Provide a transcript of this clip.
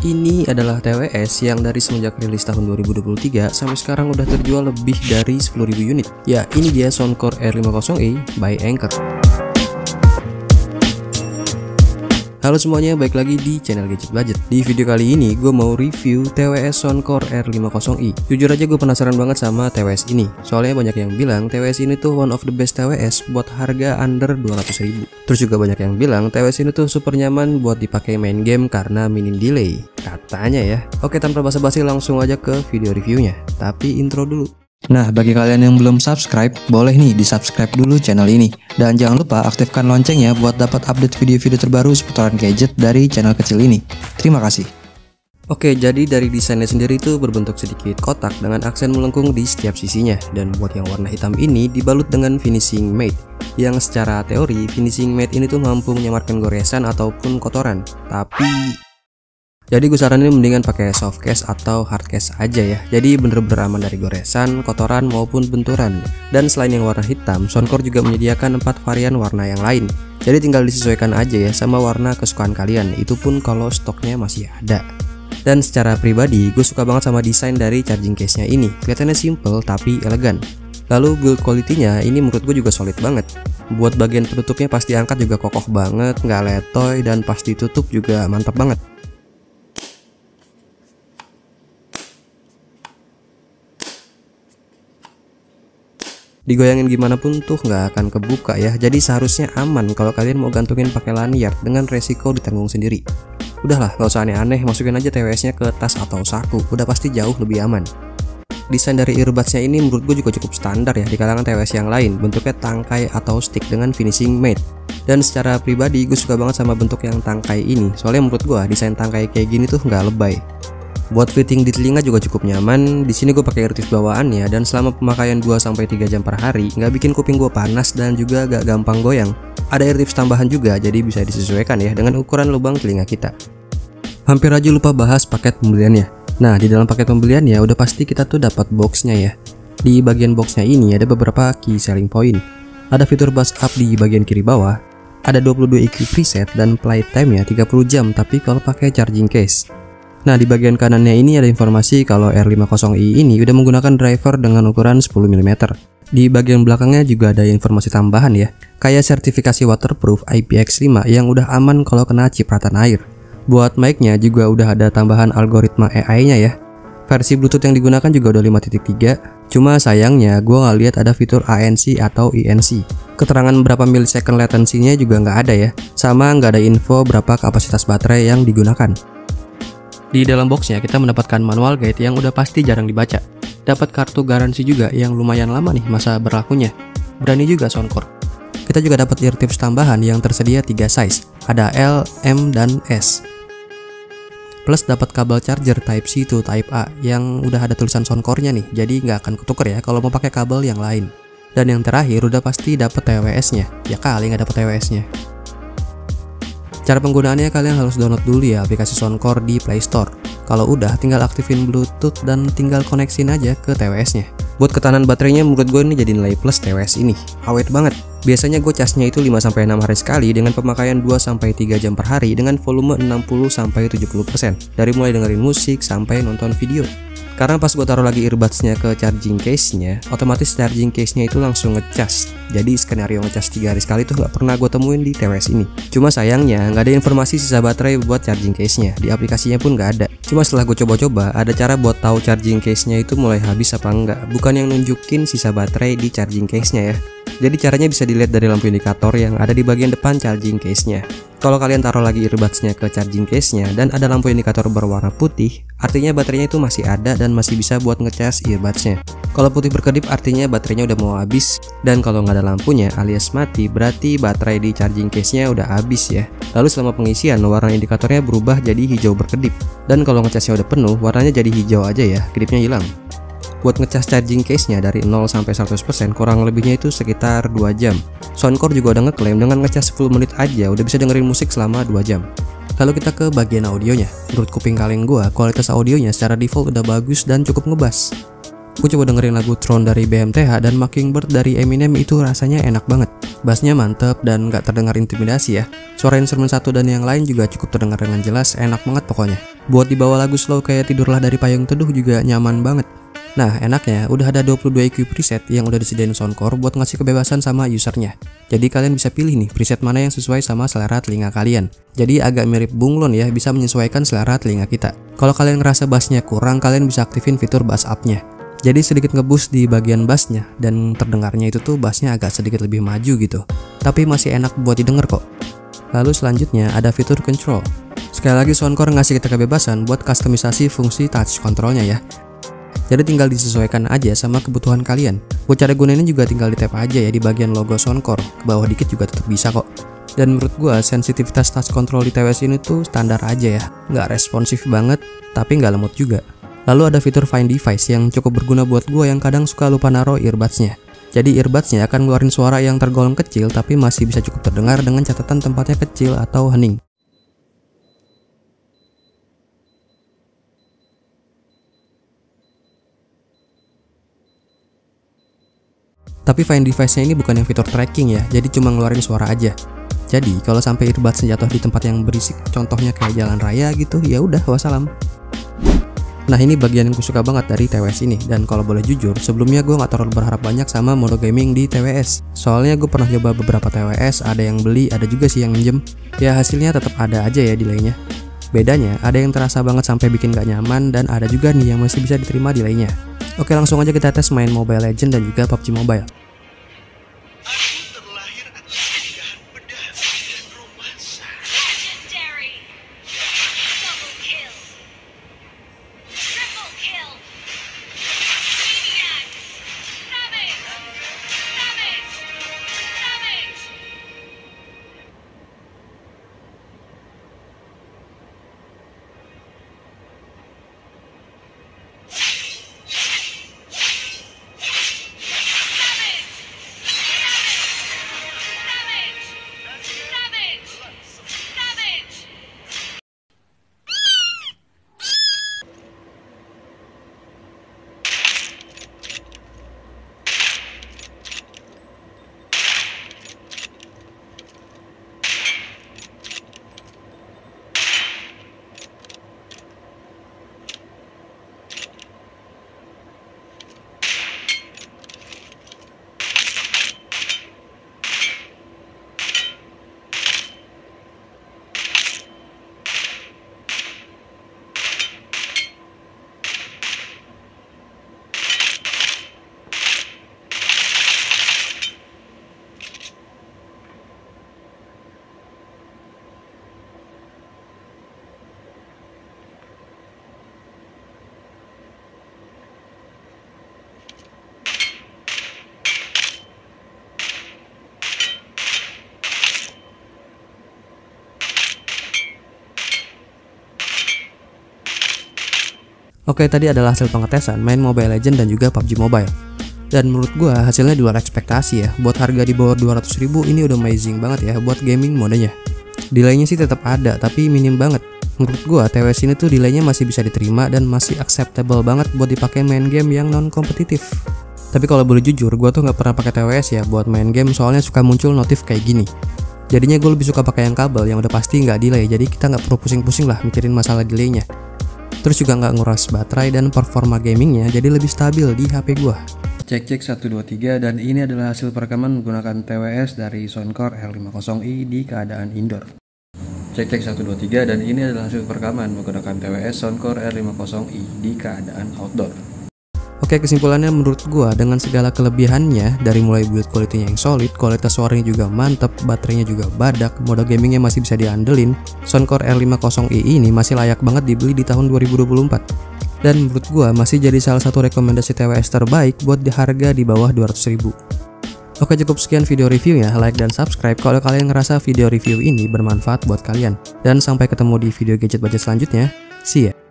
Ini adalah TWS yang dari semenjak rilis tahun 2023 sampai sekarang udah terjual lebih dari 10.000 unit. Ya, ini dia Soundcore R50i by Anker. Halo semuanya, balik lagi di channel Gadget Budget. Di video kali ini gue mau review TWS Soundcore R50i. Jujur aja gue penasaran banget sama TWS ini. Soalnya banyak yang bilang TWS ini tuh one of the best TWS buat harga under 200.000. Terus juga banyak yang bilang TWS ini tuh super nyaman buat dipakai main game karena minim delay. Katanya ya. Oke, tanpa basa-basi langsung aja ke video reviewnya. Tapi intro dulu. Nah, bagi kalian yang belum subscribe, boleh nih di-subscribe dulu channel ini. Dan jangan lupa aktifkan loncengnya buat dapat update video-video terbaru seputaran gadget dari channel kecil ini. Terima kasih. Oke, jadi dari desainnya sendiri itu berbentuk sedikit kotak dengan aksen melengkung di setiap sisinya. Dan buat yang warna hitam ini dibalut dengan finishing matte. Yang secara teori, finishing matte ini tuh mampu menyamarkan goresan ataupun kotoran. Jadi gue saranin mendingan pakai soft case atau hard case aja ya. Jadi bener-bener aman dari goresan, kotoran maupun benturan. Dan selain yang warna hitam, Soundcore juga menyediakan 4 varian warna yang lain. Jadi tinggal disesuaikan aja ya sama warna kesukaan kalian. Itu pun kalau stoknya masih ada. Dan secara pribadi, gue suka banget sama desain dari charging case-nya ini. Kelihatannya simple tapi elegan. Lalu build quality-nya ini menurut gue juga solid banget. Buat bagian penutupnya pas diangkat juga kokoh banget, nggak letoy, dan pas ditutup juga mantap banget. Digoyangin gimana pun tuh nggak akan kebuka ya. Jadi seharusnya aman kalau kalian mau gantungin pakai lanyard dengan resiko ditanggung sendiri. Udahlah, nggak usah aneh-aneh, masukin aja TWS-nya ke tas atau saku. Udah pasti jauh lebih aman. Desain dari earbuds-nya ini menurut gue juga cukup standar ya di kalangan TWS yang lain. Bentuknya tangkai atau stick dengan finishing matte. Dan secara pribadi gue suka banget sama bentuk yang tangkai ini. Soalnya menurut gue desain tangkai kayak gini tuh nggak lebay. Buat fitting di telinga juga cukup nyaman. Di sini gue pakai earpiece bawaannya dan selama pemakaian 2-3 jam per hari nggak bikin kuping gue panas dan juga gak gampang goyang. Ada earpiece tambahan juga, jadi bisa disesuaikan ya dengan ukuran lubang telinga kita. Hampir aja lupa bahas paket pembeliannya. Nah, di dalam paket pembeliannya udah pasti kita tuh dapat boxnya ya. Di bagian boxnya ini ada beberapa key selling point. Ada fitur buzz up di bagian kiri bawah. Ada 22 EQ preset dan play time-nya 30 jam tapi kalau pakai charging case. Nah, di bagian kanannya ini ada informasi kalau R50i ini udah menggunakan driver dengan ukuran 10 mm. Di bagian belakangnya juga ada informasi tambahan ya, kayak sertifikasi waterproof IPX5 yang udah aman kalau kena cipratan air. Buat mic-nya juga udah ada tambahan algoritma AI-nya ya. Versi Bluetooth yang digunakan juga udah 5.3, cuma sayangnya gue nggak lihat ada fitur ANC atau INC. Keterangan berapa millisecond latency-nya juga nggak ada ya, sama nggak ada info berapa kapasitas baterai yang digunakan. Di dalam boxnya kita mendapatkan manual guide yang udah pasti jarang dibaca. Dapat kartu garansi juga yang lumayan lama nih masa berlakunya. Berani juga Soundcore. Kita juga dapat ear tips tambahan yang tersedia 3 size. Ada L, M, dan S. Plus dapat kabel charger Type-C to Type-A yang udah ada tulisan Soundcore-nya nih. Jadi nggak akan ketuker ya kalau mau pakai kabel yang lain. Dan yang terakhir udah pasti dapat TWS-nya. Ya kali nggak dapat TWS-nya. Cara penggunaannya kalian harus download dulu ya aplikasi Soundcore di Play Store. Kalau udah tinggal aktifin Bluetooth dan tinggal koneksin aja ke TWS-nya. Buat ketahanan baterainya menurut gue ini jadi nilai plus TWS ini. Awet banget. Biasanya gue casnya itu 5-6 hari sekali dengan pemakaian 2-3 jam per hari dengan volume 60-70%. Dari mulai dengerin musik sampai nonton video. Karena pas gue taruh lagi earbuds-nya ke charging case-nya, otomatis charging case-nya itu langsung ngecas. Jadi skenario ngecas 3 hari sekali tuh nggak pernah gue temuin di TWS ini. Cuma sayangnya nggak ada informasi sisa baterai buat charging case-nya. Di aplikasinya pun nggak ada. Cuma setelah gue coba-coba, ada cara buat tahu charging case-nya itu mulai habis apa enggak. Bukan yang nunjukin sisa baterai di charging case-nya ya. Jadi caranya bisa dilihat dari lampu indikator yang ada di bagian depan charging case-nya. Kalau kalian taruh lagi earbuds-nya ke charging case-nya dan ada lampu indikator berwarna putih, artinya baterainya itu masih ada dan masih bisa buat ngecas earbuds-nya. Kalau putih berkedip artinya baterainya udah mau habis, dan kalau nggak ada lampunya alias mati berarti baterai di charging case-nya udah habis ya. Lalu selama pengisian warna indikatornya berubah jadi hijau berkedip, dan kalau ngecasnya udah penuh warnanya jadi hijau aja ya, kedipnya hilang. Buat ngecas charging case-nya dari 0 sampai 100% kurang lebihnya itu sekitar 2 jam. Soundcore juga udah ngeklaim dengan ngecas 10 menit aja udah bisa dengerin musik selama 2 jam. Lalu kita ke bagian audionya. Menurut kuping kaleng gua, kualitas audionya secara default udah bagus dan cukup ngebas. Gue coba dengerin lagu Throne dari BMTH dan Mockingbird dari Eminem, itu rasanya enak banget. Bassnya mantep dan gak terdengar intimidasi ya. Suara instrumen satu dan yang lain juga cukup terdengar dengan jelas, enak banget pokoknya. Buat dibawa lagu slow kayak Tidurlah dari Payung Teduh juga nyaman banget. Nah, enaknya udah ada 22 EQ preset yang udah disediain Soundcore buat ngasih kebebasan sama usernya. Jadi kalian bisa pilih nih preset mana yang sesuai sama selera telinga kalian. Jadi agak mirip bunglon ya, bisa menyesuaikan selera telinga kita. Kalau kalian ngerasa bassnya kurang, kalian bisa aktifin fitur bass up-nya. Jadi sedikit ngeboost di bagian bassnya dan terdengarnya itu tuh bassnya agak sedikit lebih maju gitu. Tapi masih enak buat didengar kok. Lalu selanjutnya ada fitur control. Sekali lagi Soundcore ngasih kita kebebasan buat kustomisasi fungsi touch controlnya ya. Jadi tinggal disesuaikan aja sama kebutuhan kalian. Buat cara gunainnya juga tinggal di tap aja ya di bagian logo Soundcore. Ke bawah dikit juga tetap bisa kok. Dan menurut gua sensitivitas touch control di TWS ini tuh standar aja ya. Nggak responsif banget, tapi nggak lemot juga. Lalu ada fitur Find Device yang cukup berguna buat gua yang kadang suka lupa naruh earbuds-nya. Jadi earbuds-nya akan ngeluarin suara yang tergolong kecil tapi masih bisa cukup terdengar dengan catatan tempatnya kecil atau hening. Tapi Find Device-nya ini bukan yang fitur tracking ya, jadi cuma ngeluarin suara aja. Jadi kalau sampai earbuds jatuh di tempat yang berisik, contohnya kayak jalan raya gitu, ya udah wassalam. Nah ini bagian yang gue suka banget dari TWS ini, dan kalau boleh jujur, sebelumnya gue gak terlalu berharap banyak sama mode gaming di TWS. Soalnya gue pernah coba beberapa TWS, ada yang beli, ada juga sih yang minjem. Ya hasilnya tetap ada aja ya delaynya. Bedanya, ada yang terasa banget sampai bikin gak nyaman, dan ada juga nih yang masih bisa diterima delaynya. Oke, langsung aja kita tes main Mobile Legends dan juga PUBG Mobile. Oke, tadi adalah hasil pengetesan main Mobile Legends dan juga PUBG Mobile. Dan menurut gua hasilnya di luar ekspektasi ya. Buat harga di bawah 200.000 ini udah amazing banget ya buat gaming modenya. Delaynya sih tetap ada tapi minim banget. Menurut gua TWS ini tuh delaynya masih bisa diterima dan masih acceptable banget buat dipakai main game yang non kompetitif. Tapi kalau boleh jujur, gua tuh nggak pernah pakai TWS ya buat main game, soalnya suka muncul notif kayak gini. Jadinya gue lebih suka pakai yang kabel yang udah pasti nggak delay, jadi kita nggak perlu pusing-pusing lah mikirin masalah delaynya. Terus juga nggak nguras baterai dan performa gamingnya jadi lebih stabil di HP gua. Cek 1 2 3 dan ini adalah hasil perekaman menggunakan TWS dari Soundcore R50i di keadaan indoor. Cek 1 2 3 dan ini adalah hasil perekaman menggunakan TWS Soundcore R50i di keadaan outdoor. Oke, kesimpulannya menurut gua dengan segala kelebihannya, dari mulai build quality-nya yang solid, kualitas suaranya juga mantep, baterainya juga badak, mode gamingnya masih bisa diandelin, Soundcore R50i ini masih layak banget dibeli di tahun 2024. Dan menurut gua masih jadi salah satu rekomendasi TWS terbaik buat di harga di bawah 200.000. Oke, cukup sekian video reviewnya. Like dan subscribe kalau kalian ngerasa video review ini bermanfaat buat kalian. Dan sampai ketemu di video gadget budget selanjutnya. See ya.